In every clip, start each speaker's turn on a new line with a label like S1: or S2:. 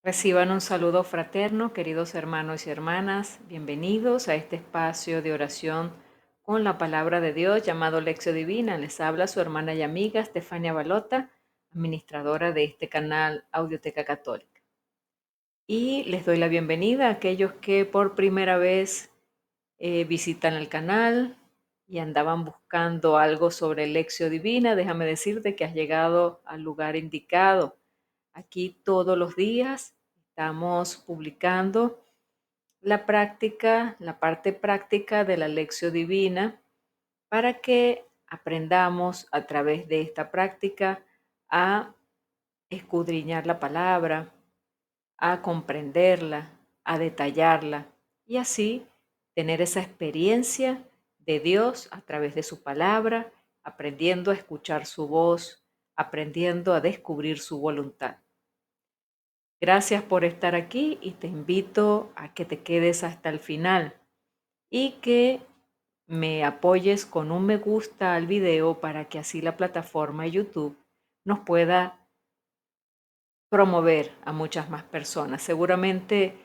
S1: Reciban un saludo fraterno, queridos hermanos y hermanas. Bienvenidos a este espacio de oración con la palabra de Dios llamado Lección Divina. Les habla su hermana y amiga Stefania Balota, administradora de este canal Audioteca Católica. Y les doy la bienvenida a aquellos que por primera vez visitan el canal y andaban buscando algo sobre Lección Divina. Déjame decirte que has llegado al lugar indicado. Aquí todos los días estamos publicando la parte práctica de la Lección Divina para que aprendamos a través de esta práctica a escudriñar la palabra, a comprenderla, a detallarla y así tener esa experiencia de Dios a través de su palabra, aprendiendo a escuchar su voz, aprendiendo a descubrir su voluntad. Gracias por estar aquí y te invito a que te quedes hasta el final y que me apoyes con un me gusta al video para que así la plataforma de YouTube nos pueda promover a muchas más personas. Seguramente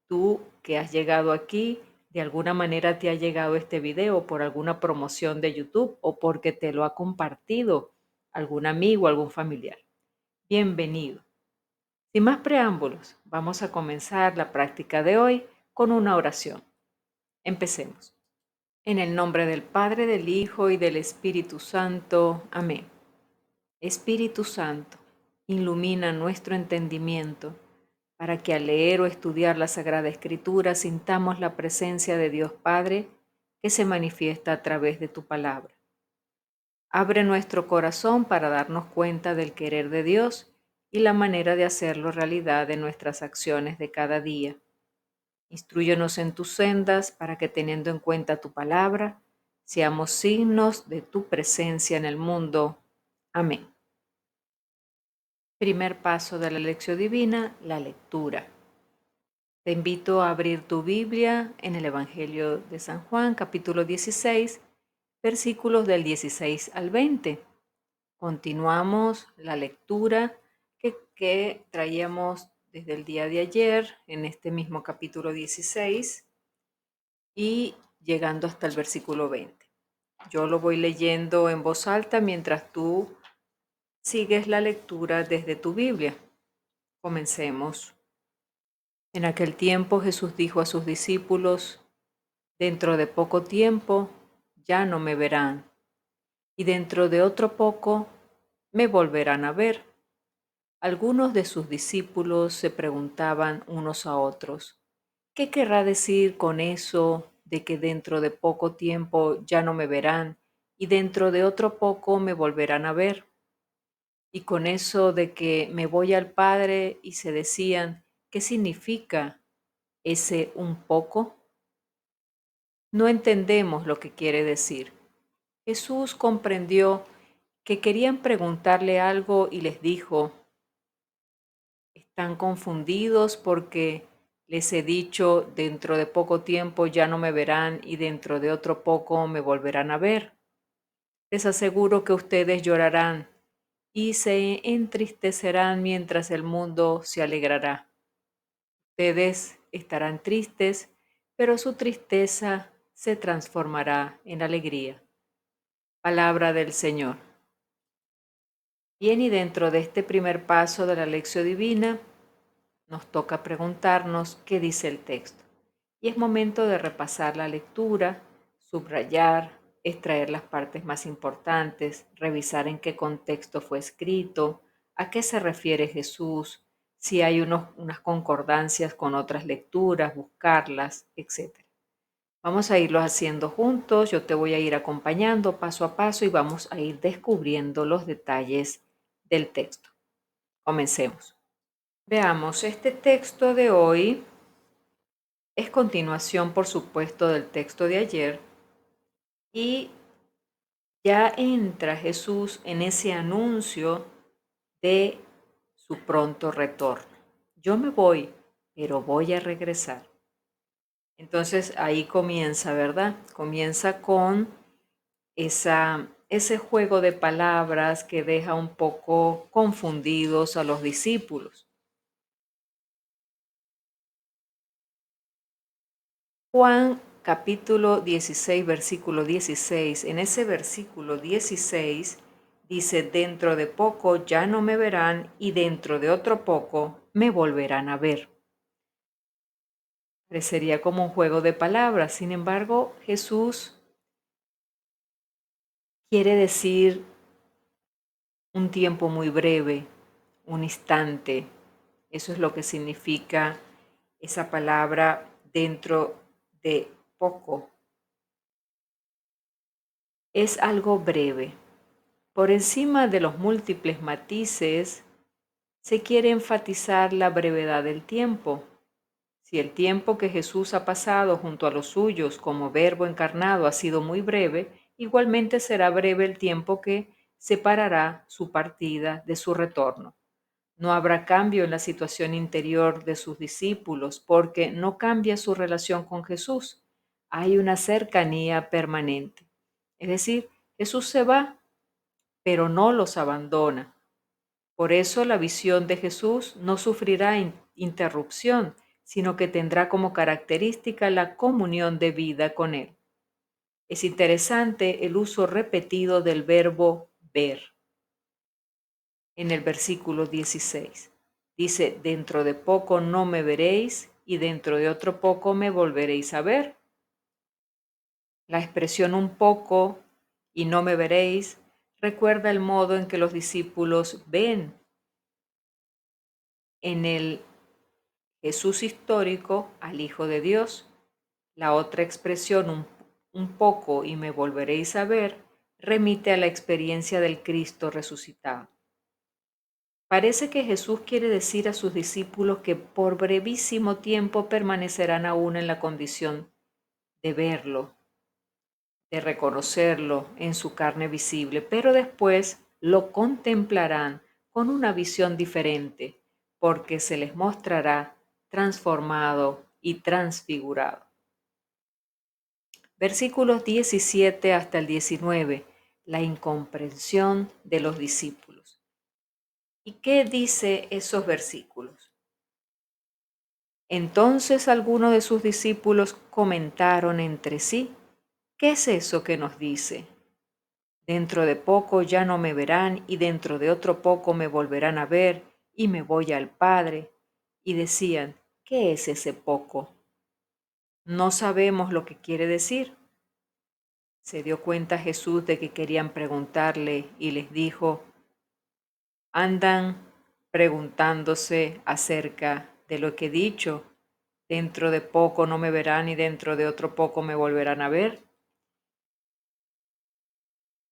S1: tú que has llegado aquí, de alguna manera te ha llegado este video por alguna promoción de YouTube o porque te lo ha compartido algún amigo, algún familiar. Bienvenido. Sin más preámbulos, vamos a comenzar la práctica de hoy con una oración. Empecemos. En el nombre del Padre, del Hijo y del Espíritu Santo. Amén. Espíritu Santo, ilumina nuestro entendimiento para que al leer o estudiar la Sagrada Escritura sintamos la presencia de Dios Padre que se manifiesta a través de tu palabra. Abre nuestro corazón para darnos cuenta del querer de Dios y la manera de hacerlo realidad en nuestras acciones de cada día. Instrúyenos en tus sendas para que teniendo en cuenta tu palabra, seamos signos de tu presencia en el mundo. Amén. Primer paso de la lección divina, la lectura. Te invito a abrir tu Biblia en el Evangelio de San Juan, capítulo 16, versículos del 16 al 20. Continuamos la lectura que traíamos desde el día de ayer en este mismo capítulo 16 y llegando hasta el versículo 20. Yo lo voy leyendo en voz alta mientras tú sigues la lectura desde tu Biblia. Comencemos. En aquel tiempo Jesús dijo a sus discípulos: dentro de poco tiempo ya no me verán, y dentro de otro poco me volverán a ver. Algunos de sus discípulos se preguntaban unos a otros: ¿qué querrá decir con eso de que dentro de poco tiempo ya no me verán y dentro de otro poco me volverán a ver? Y con eso de que me voy al Padre, y se decían: ¿qué significa ese un poco? No entendemos lo que quiere decir. Jesús comprendió que querían preguntarle algo y les dijo: están confundidos porque les he dicho, dentro de poco tiempo ya no me verán y dentro de otro poco me volverán a ver. Les aseguro que ustedes llorarán y se entristecerán mientras el mundo se alegrará. Ustedes estarán tristes, pero su tristeza se transformará en alegría. Palabra del Señor. Bien, y dentro de este primer paso de la lección divina, nos toca preguntarnos qué dice el texto. Y es momento de repasar la lectura, subrayar, extraer las partes más importantes, revisar en qué contexto fue escrito, a qué se refiere Jesús, si hay unas concordancias con otras lecturas, buscarlas, etc. Vamos a irlos haciendo juntos, yo te voy a ir acompañando paso a paso y vamos a ir descubriendo los detalles del texto. Comencemos. Veamos, este texto de hoy es continuación, por supuesto, del texto de ayer y ya entra Jesús en ese anuncio de su pronto retorno. Yo me voy, pero voy a regresar. Entonces ahí comienza, ¿verdad? Comienza con ese juego de palabras que deja un poco confundidos a los discípulos. Juan capítulo 16, versículo 16. En ese versículo 16 dice, dentro de poco ya no me verán y dentro de otro poco me volverán a ver. Parecería como un juego de palabras. Sin embargo, Jesús quiere decir un tiempo muy breve, un instante. Eso es lo que significa esa palabra dentro de poco. Es algo breve. Por encima de los múltiples matices, se quiere enfatizar la brevedad del tiempo. Si el tiempo que Jesús ha pasado junto a los suyos como Verbo encarnado ha sido muy breve, igualmente será breve el tiempo que separará su partida de su retorno. No habrá cambio en la situación interior de sus discípulos porque no cambia su relación con Jesús. Hay una cercanía permanente. Es decir, Jesús se va, pero no los abandona. Por eso la visión de Jesús no sufrirá interrupción, sino que tendrá como característica la comunión de vida con Él. Es interesante el uso repetido del verbo ver en el versículo 16. Dice, dentro de poco no me veréis y dentro de otro poco me volveréis a ver. La expresión un poco y no me veréis recuerda el modo en que los discípulos ven en el Jesús histórico al Hijo de Dios. La otra expresión, un poco y me volveréis a ver, remite a la experiencia del Cristo resucitado. Parece que Jesús quiere decir a sus discípulos que por brevísimo tiempo permanecerán aún en la condición de verlo, de reconocerlo en su carne visible, pero después lo contemplarán con una visión diferente, porque se les mostrará transformado y transfigurado. Versículos 17 hasta el 19, la incomprensión de los discípulos. ¿Y qué dice esos versículos? Entonces algunos de sus discípulos comentaron entre sí, ¿qué es eso que nos dice? Dentro de poco ya no me verán y dentro de otro poco me volverán a ver y me voy al Padre. Y decían, ¿qué es ese poco? No sabemos lo que quiere decir. Se dio cuenta Jesús de que querían preguntarle y les dijo, andan preguntándose acerca de lo que he dicho. Dentro de poco no me verán y dentro de otro poco me volverán a ver.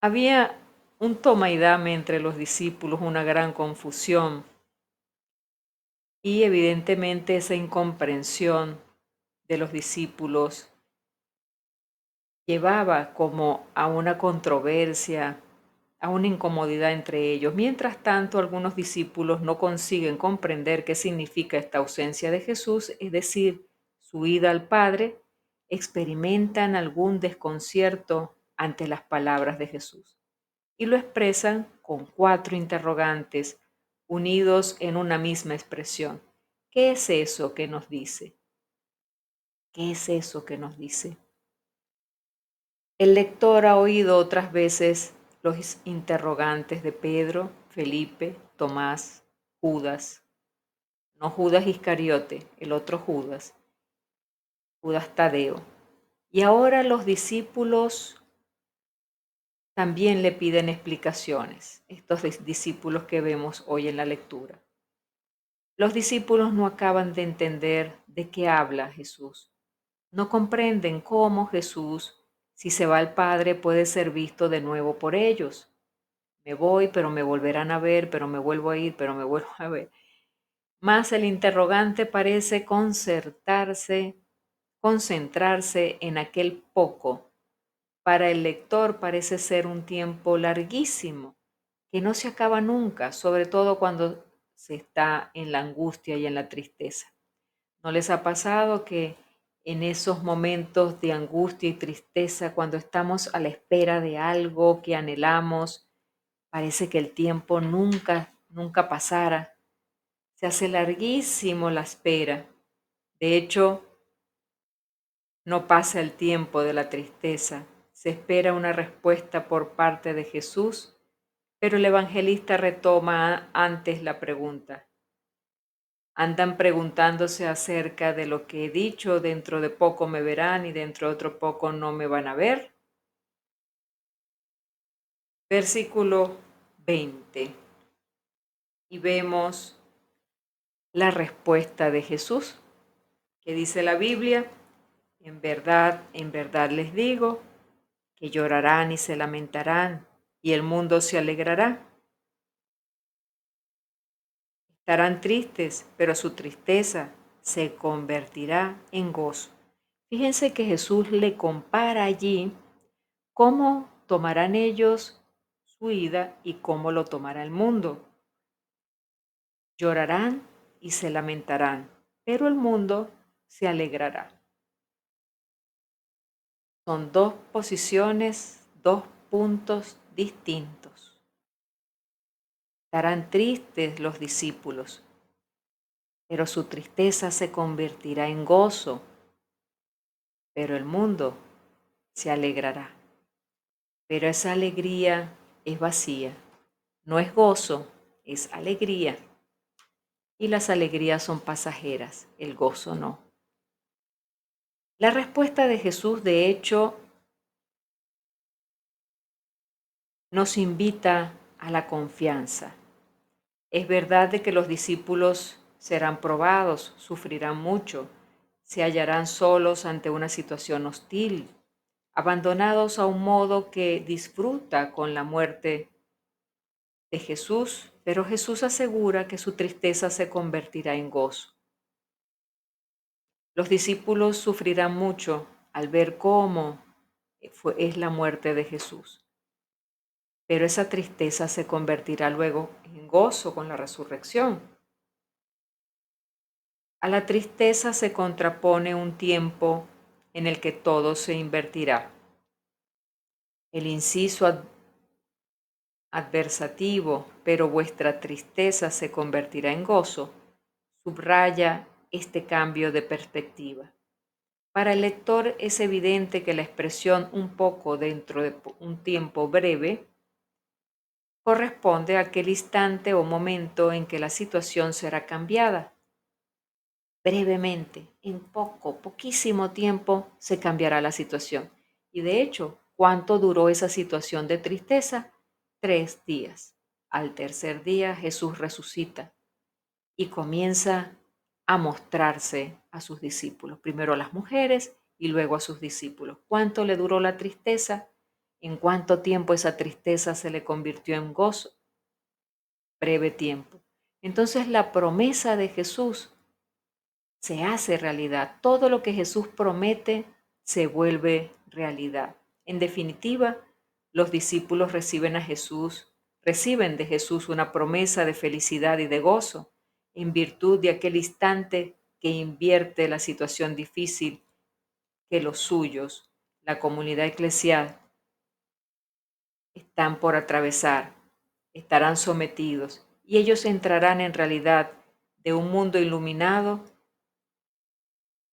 S1: Había un toma y dame entre los discípulos, una gran confusión y evidentemente esa incomprensión de los discípulos llevaba como a una controversia, a una incomodidad entre ellos. Mientras tanto, algunos discípulos no consiguen comprender qué significa esta ausencia de Jesús, es decir, su ida al Padre, experimentan algún desconcierto ante las palabras de Jesús y lo expresan con 4 interrogantes unidos en una misma expresión. ¿Qué es eso que nos dice? ¿Qué es eso que nos dice? El lector ha oído otras veces los interrogantes de Pedro, Felipe, Tomás, Judas, no Judas Iscariote, el otro Judas, Judas Tadeo. Y ahora los discípulos también le piden explicaciones, estos discípulos que vemos hoy en la lectura. Los discípulos no acaban de entender de qué habla Jesús. No comprenden cómo Jesús, si se va al Padre, puede ser visto de nuevo por ellos. Me voy, pero me volverán a ver, pero me vuelvo a ir, pero me vuelvo a ver. Más el interrogante parece concentrarse en aquel poco. Para el lector parece ser un tiempo larguísimo, que no se acaba nunca, sobre todo cuando se está en la angustia y en la tristeza. ¿No les ha pasado que en esos momentos de angustia y tristeza, cuando estamos a la espera de algo que anhelamos, parece que el tiempo nunca pasara? Se hace larguísimo la espera. De hecho, No pasa el tiempo de la tristeza. Se espera una respuesta por parte de Jesús, pero el evangelista retoma antes la pregunta. Andan preguntándose acerca de lo que he dicho, dentro de poco me verán y dentro de otro poco no me van a ver. Versículo 20. Y vemos la respuesta de Jesús, que dice la Biblia, en verdad les digo, que llorarán y se lamentarán, y el mundo se alegrará. Estarán tristes, pero su tristeza se convertirá en gozo. Fíjense que Jesús le compara allí cómo tomarán ellos su ida y cómo lo tomará el mundo. Llorarán y se lamentarán, pero el mundo se alegrará. Son dos posiciones, dos puntos distintos. Estarán tristes los discípulos, pero su tristeza se convertirá en gozo, pero el mundo se alegrará. Pero esa alegría es vacía, no es gozo, es alegría. Y las alegrías son pasajeras, el gozo no. La respuesta de Jesús, de hecho, nos invita a la confianza. Es verdad de que los discípulos serán probados, sufrirán mucho, se hallarán solos ante una situación hostil, abandonados a un modo que disfruta con la muerte de Jesús, pero Jesús asegura que su tristeza se convertirá en gozo. Los discípulos sufrirán mucho al ver cómo es la muerte de Jesús, pero esa tristeza se convertirá luego en gozo con la resurrección. A la tristeza se contrapone un tiempo en el que todo se invertirá. El inciso adversativo, pero vuestra tristeza se convertirá en gozo, subraya este cambio de perspectiva. Para el lector es evidente que la expresión un poco dentro de un tiempo breve corresponde a aquel instante o momento en que la situación será cambiada. Brevemente, en poquísimo tiempo se cambiará la situación. Y de hecho, ¿cuánto duró esa situación de tristeza? 3 días. Al tercer día Jesús resucita y comienza a mostrarse a sus discípulos, primero a las mujeres y luego a sus discípulos. ¿Cuánto le duró la tristeza? ¿En cuánto tiempo esa tristeza se le convirtió en gozo? Breve tiempo. Entonces la promesa de Jesús se hace realidad. Todo lo que Jesús promete se vuelve realidad. En definitiva, los discípulos reciben de Jesús una promesa de felicidad y de gozo en virtud de aquel instante que invierte la situación difícil que los suyos, la comunidad eclesial, están por atravesar, estarán sometidos y ellos entrarán en realidad de un mundo iluminado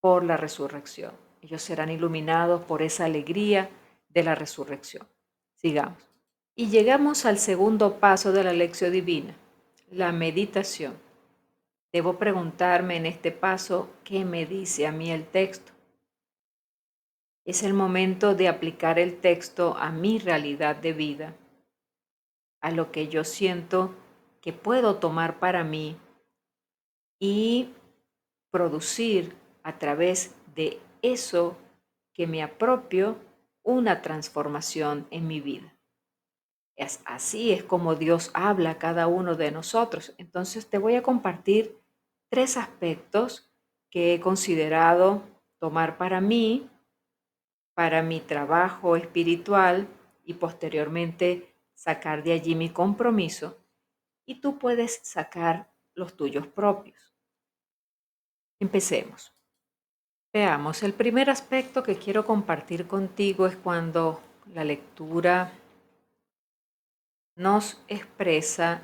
S1: por la resurrección. Ellos serán iluminados por esa alegría de la resurrección. Sigamos. Y llegamos al segundo paso de la lección divina, la meditación. Debo preguntarme en este paso, ¿qué me dice a mí el texto? Es el momento de aplicar el texto a mi realidad de vida, a lo que yo siento que puedo tomar para mí y producir a través de eso que me apropio una transformación en mi vida. Así es como Dios habla a cada uno de nosotros. Entonces te voy a compartir 3 aspectos que he considerado tomar para mi trabajo espiritual y posteriormente sacar de allí mi compromiso, y tú puedes sacar los tuyos propios. Empecemos. Veamos, el primer aspecto que quiero compartir contigo es cuando la lectura nos expresa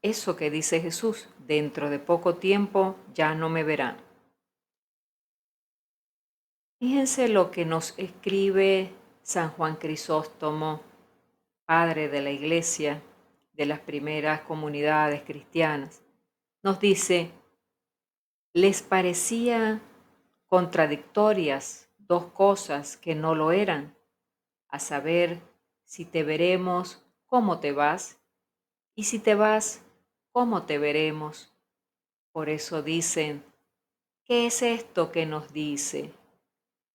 S1: eso que dice Jesús: dentro de poco tiempo ya no me verán. Fíjense lo que nos escribe San Juan Crisóstomo, padre de la Iglesia, de las primeras comunidades cristianas. Nos dice: les parecía contradictorias dos cosas que no lo eran, a saber, si te veremos, cómo te vas, y si te vas, cómo te veremos. Por eso dicen: ¿qué es esto que nos dice?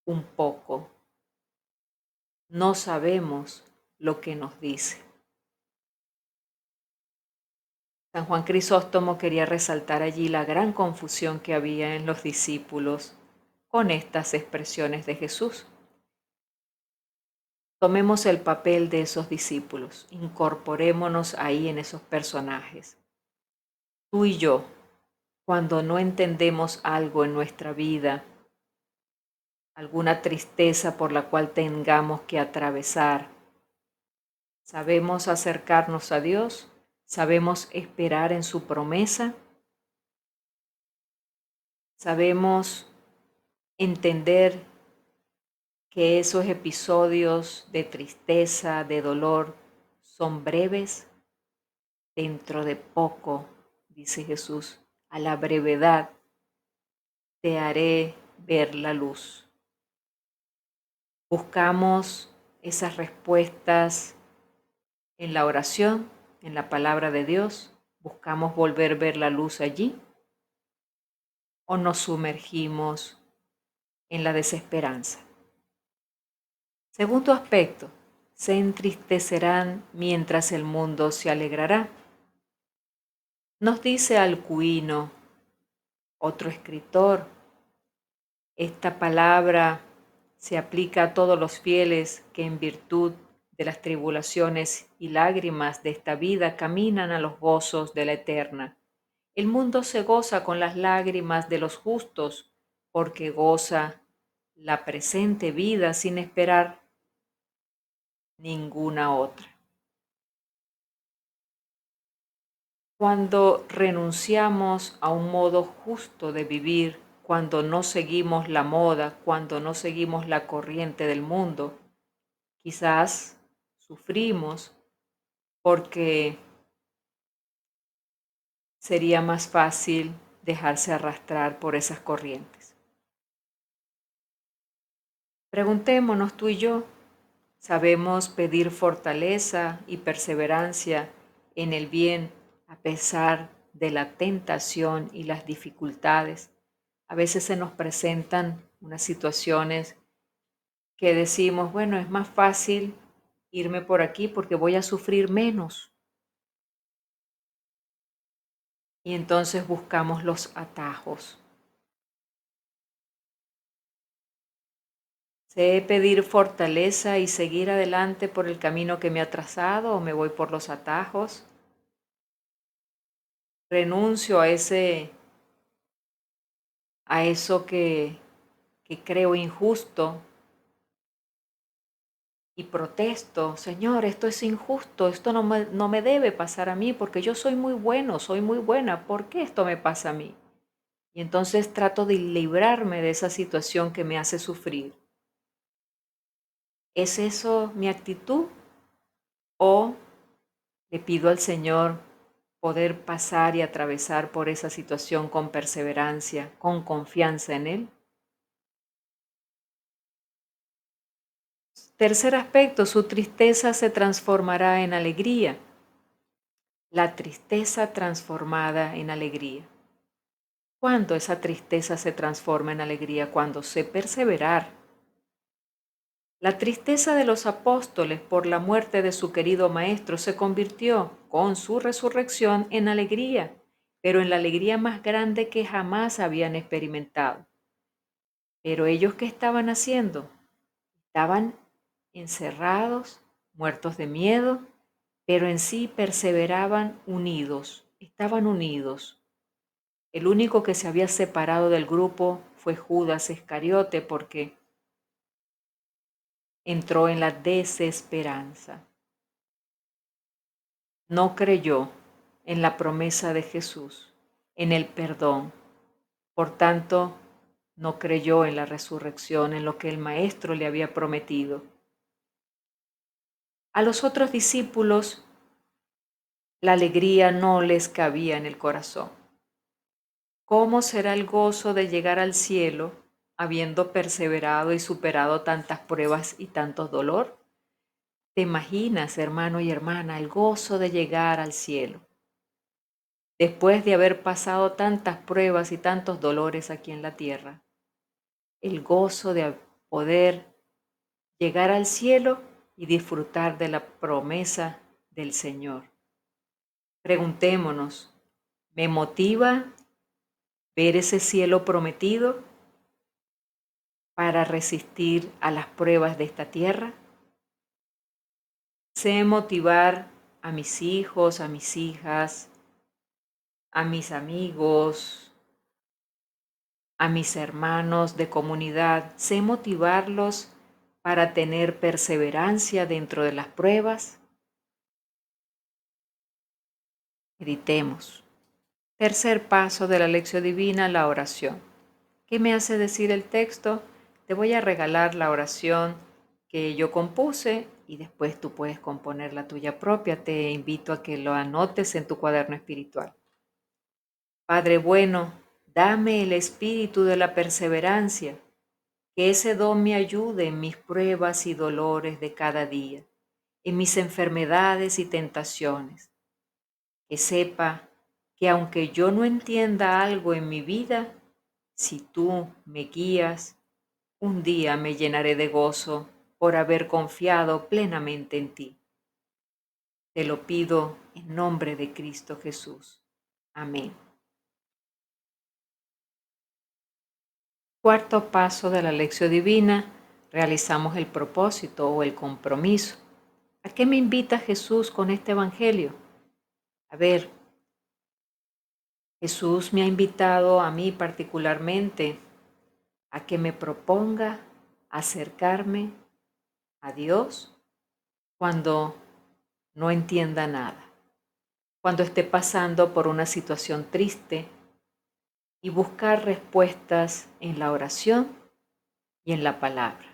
S1: Un poco. No sabemos lo que nos dice. San Juan Crisóstomo quería resaltar allí la gran confusión que había en los discípulos con estas expresiones de Jesús. Tomemos el papel de esos discípulos, incorporémonos ahí en esos personajes. Tú y yo, cuando no entendemos algo en nuestra vida, alguna tristeza por la cual tengamos que atravesar, ¿sabemos acercarnos a Dios? ¿Sabemos esperar en su promesa? ¿Sabemos entender que esos episodios de tristeza, de dolor, son breves? Dentro de poco, dice Jesús, a la brevedad te haré ver la luz. Buscamos esas respuestas en la oración, en la palabra de Dios. Buscamos volver a ver la luz allí, o nos sumergimos en la desesperanza. Segundo aspecto, se entristecerán mientras el mundo se alegrará. Nos dice Alcuino, otro escritor, esta palabra se aplica a todos los fieles que en virtud de las tribulaciones y lágrimas de esta vida caminan a los gozos de la eterna. El mundo se goza con las lágrimas de los justos, porque goza la presente vida sin esperar ninguna otra. Cuando renunciamos a un modo justo de vivir, cuando no seguimos la moda, cuando no seguimos la corriente del mundo, quizás sufrimos porque sería más fácil dejarse arrastrar por esas corrientes. Preguntémonos tú y yo, ¿sabemos pedir fortaleza y perseverancia en el bien a pesar de la tentación y las dificultades? A veces se nos presentan unas situaciones que decimos, bueno, es más fácil irme por aquí porque voy a sufrir menos. Y entonces buscamos los atajos. ¿Sé pedir fortaleza y seguir adelante por el camino que me ha trazado o me voy por los atajos? Renuncio a eso que creo injusto y protesto, Señor, esto es injusto, esto no me debe pasar a mí porque yo soy muy bueno, soy muy buena, ¿por qué esto me pasa a mí? Y entonces trato de librarme de esa situación que me hace sufrir. ¿Es eso mi actitud? ¿O le pido al Señor poder pasar y atravesar por esa situación con perseverancia, con confianza en Él? Tercer aspecto, su tristeza se transformará en alegría. La tristeza transformada en alegría. ¿Cuándo esa tristeza se transforma en alegría? Cuando sé perseverar. La tristeza de los apóstoles por la muerte de su querido maestro se convirtió, con su resurrección, en alegría, pero en la alegría más grande que jamás habían experimentado. Pero ellos, ¿qué estaban haciendo? Estaban encerrados, muertos de miedo, pero en sí perseveraban unidos, estaban unidos. El único que se había separado del grupo fue Judas Iscariote porque entró en la desesperanza. No creyó en la promesa de Jesús, en el perdón. Por tanto, no creyó en la resurrección, en lo que el Maestro le había prometido. A los otros discípulos la alegría no les cabía en el corazón. ¿Cómo será el gozo de llegar al cielo habiendo perseverado y superado tantas pruebas y tanto dolor? ¿Te imaginas, hermano y hermana, el gozo de llegar al cielo? Después de haber pasado tantas pruebas y tantos dolores aquí en la tierra, el gozo de poder llegar al cielo y disfrutar de la promesa del Señor. Preguntémonos, ¿me motiva ver ese cielo prometido para resistir a las pruebas de esta tierra? Sé motivar a mis hijos, a mis hijas, a mis amigos, a mis hermanos de comunidad. Sé motivarlos para tener perseverancia dentro de las pruebas. Meditemos. Tercer paso de la lección divina, la oración. ¿Qué me hace decir el texto? Te voy a regalar la oración que yo compuse y después tú puedes componer la tuya propia. Te invito a que lo anotes en tu cuaderno espiritual. Padre bueno, dame el espíritu de la perseverancia, que ese don me ayude en mis pruebas y dolores de cada día, en mis enfermedades y tentaciones. Que sepa que aunque yo no entienda algo en mi vida, si tú me guías, un día me llenaré de gozo por haber confiado plenamente en ti. Te lo pido en nombre de Cristo Jesús. Amén. Cuarto paso de la lección divina, realizamos el propósito o el compromiso. ¿A qué me invita Jesús con este evangelio? A ver, Jesús me ha invitado a mí particularmente a que me proponga acercarme a Dios cuando no entienda nada, cuando esté pasando por una situación triste y buscar respuestas en la oración y en la palabra.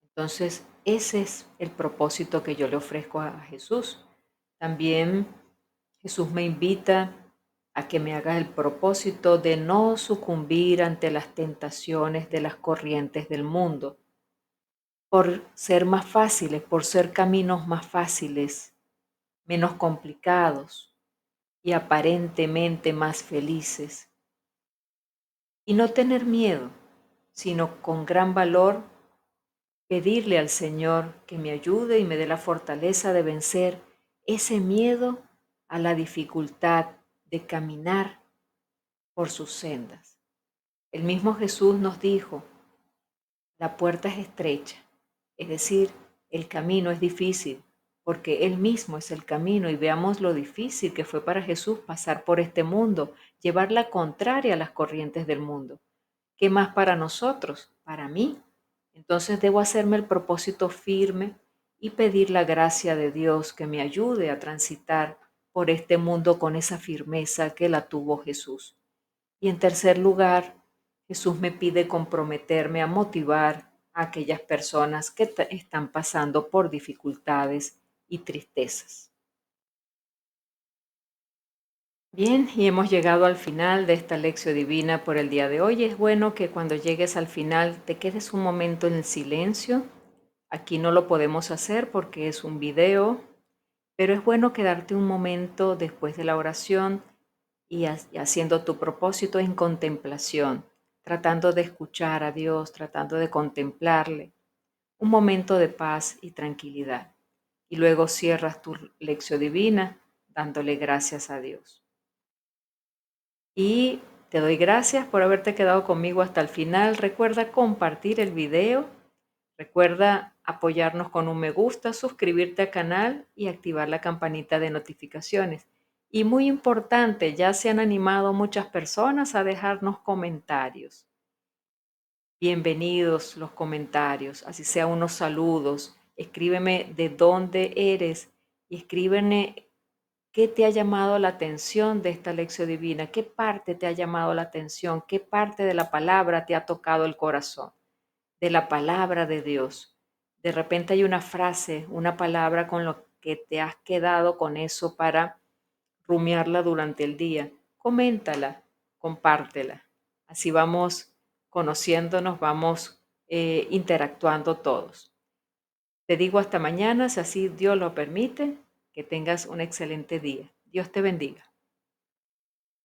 S1: Entonces, ese es el propósito que yo le ofrezco a Jesús. También Jesús me invita a que me haga el propósito de no sucumbir ante las tentaciones de las corrientes del mundo, por ser más fáciles, por ser caminos más fáciles, menos complicados y aparentemente más felices. Y no tener miedo, sino con gran valor pedirle al Señor que me ayude y me dé la fortaleza de vencer ese miedo a la dificultad de caminar por sus sendas. El mismo Jesús nos dijo, la puerta es estrecha, es decir, el camino es difícil, porque Él mismo es el camino y veamos lo difícil que fue para Jesús pasar por este mundo, llevar la contraria a las corrientes del mundo. ¿Qué más para nosotros? Para mí. Entonces debo hacerme el propósito firme y pedir la gracia de Dios que me ayude a transitar por este mundo con esa firmeza que la tuvo Jesús. Y en tercer lugar, Jesús me pide comprometerme a motivar a aquellas personas que están pasando por dificultades y tristezas. Bien, y hemos llegado al final de esta lección divina por el día de hoy. Es bueno que cuando llegues al final te quedes un momento en silencio. Aquí no lo podemos hacer porque es un video, pero es bueno quedarte un momento después de la oración y haciendo tu propósito en contemplación, tratando de escuchar a Dios, tratando de contemplarle. Un momento de paz y tranquilidad. Y luego cierras tu lección divina dándole gracias a Dios. Y te doy gracias por haberte quedado conmigo hasta el final. Recuerda compartir el video, recuerda apoyarnos con un me gusta, suscribirte al canal y activar la campanita de notificaciones. Y muy importante, ya se han animado muchas personas a dejarnos comentarios. Bienvenidos los comentarios, así sea unos saludos. Escríbeme de dónde eres y escríbeme ¿Qué te ha llamado la atención de esta lección divina? ¿Qué parte te ha llamado la atención? ¿Qué parte de la palabra te ha tocado el corazón? De la palabra de Dios. De repente hay una frase, una palabra con lo que te has quedado con eso para rumiarla durante el día. Coméntala, compártela. Así vamos conociéndonos, vamos interactuando todos. Te digo hasta mañana, si así Dios lo permite, que tengas un excelente día. Dios te bendiga.